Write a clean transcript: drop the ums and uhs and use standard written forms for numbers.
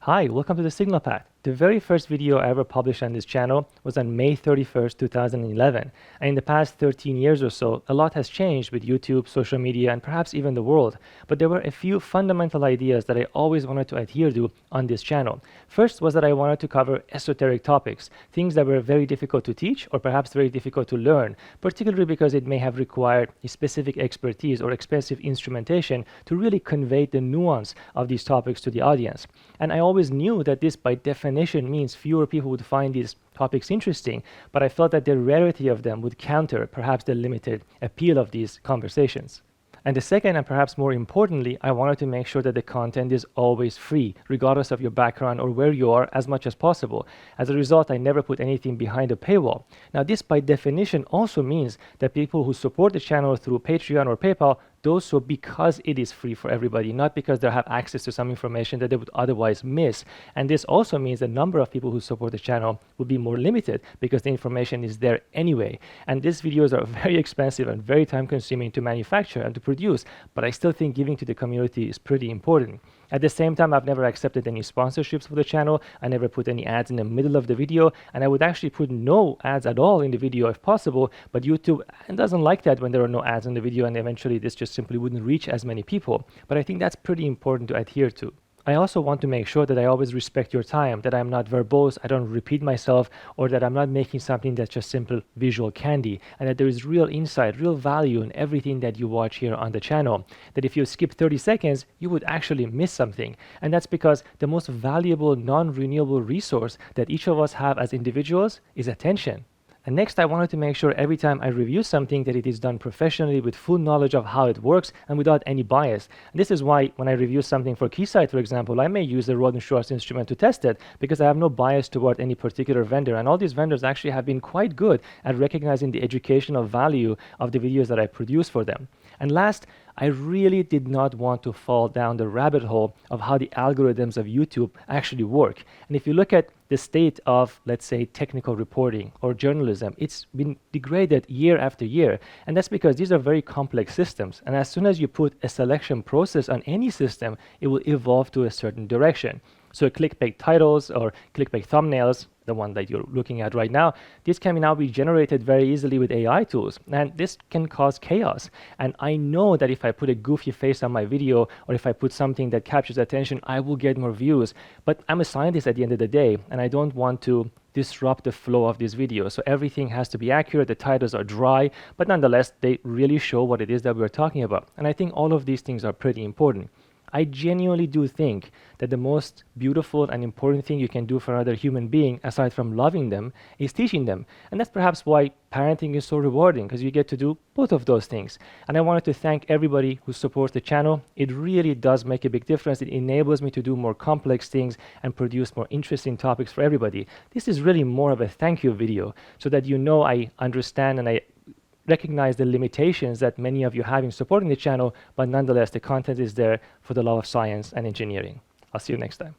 Hi, welcome to the Signal Path. The very first video I ever published on this channel was on May 31st, 2011. And in the past 13 years or so, a lot has changed with YouTube, social media, and perhaps even the world. But there were a few fundamental ideas that I always wanted to adhere to on this channel. First was that I wanted to cover esoteric topics, things that were very difficult to teach or perhaps very difficult to learn, particularly because it may have required a specific expertise or expensive instrumentation to really convey the nuance of these topics to the audience. And I always knew that this by definition means fewer people would find these topics interesting, but I felt that the rarity of them would counter perhaps the limited appeal of these conversations. And the second, and perhaps more importantly, I wanted to make sure that the content is always free, regardless of your background or where you are, as much as possible. As a result, I never put anything behind a paywall. Now, this by definition also means that people who support the channel through Patreon or PayPal do so because it is free for everybody, not because they have access to some information that they would otherwise miss. And this also means the number of people who support the channel will be more limited because the information is there anyway. And these videos are very expensive and very time consuming to manufacture and to produce, but I still think giving to the community is pretty important. At the same time, I've never accepted any sponsorships for the channel. I never put any ads in the middle of the video, and I would actually put no ads at all in the video if possible, but YouTube doesn't like that when there are no ads in the video, and eventually this just simply wouldn't reach as many people. But I think that's pretty important to adhere to. I also want to make sure that I always respect your time, that I'm not verbose, I don't repeat myself, or that I'm not making something that's just simple visual candy, and that there is real insight, real value in everything that you watch here on the channel. That if you skip 30 seconds, you would actually miss something. And that's because the most valuable non-renewable resource that each of us have as individuals is attention. And next, I wanted to make sure every time I review something that it is done professionally with full knowledge of how it works and without any bias. And this is why when I review something for Keysight, for example, I may use the Rod and Schwartz instrument to test it because I have no bias toward any particular vendor. And all these vendors actually have been quite good at recognizing the educational value of the videos that I produce for them. And last, I really did not want to fall down the rabbit hole of how the algorithms of YouTube actually work. And if you look at the state of, let's say, technical reporting or journalism, it's been degraded year after year. And that's because these are very complex systems. And as soon as you put a selection process on any system, it will evolve to a certain direction. So clickbait titles or clickbait thumbnails, the one that you're looking at right now, this can now be generated very easily with AI tools. And this can cause chaos. And I know that if I put a goofy face on my video or if I put something that captures attention, I will get more views. But I'm a scientist at the end of the day, and I don't want to disrupt the flow of this video. So everything has to be accurate. The titles are dry, but nonetheless, they really show what it is that we're talking about. And I think all of these things are pretty important. I genuinely do think that the most beautiful and important thing you can do for another human being, aside from loving them, is teaching them. And that's perhaps why parenting is so rewarding, because you get to do both of those things. And I wanted to thank everybody who supports the channel. It really does make a big difference. It enables me to do more complex things and produce more interesting topics for everybody. This is really more of a thank you video, so that you know I understand and I recognize the limitations that many of you have in supporting the channel, but nonetheless, the content is there for the love of science and engineering. I'll see you next time.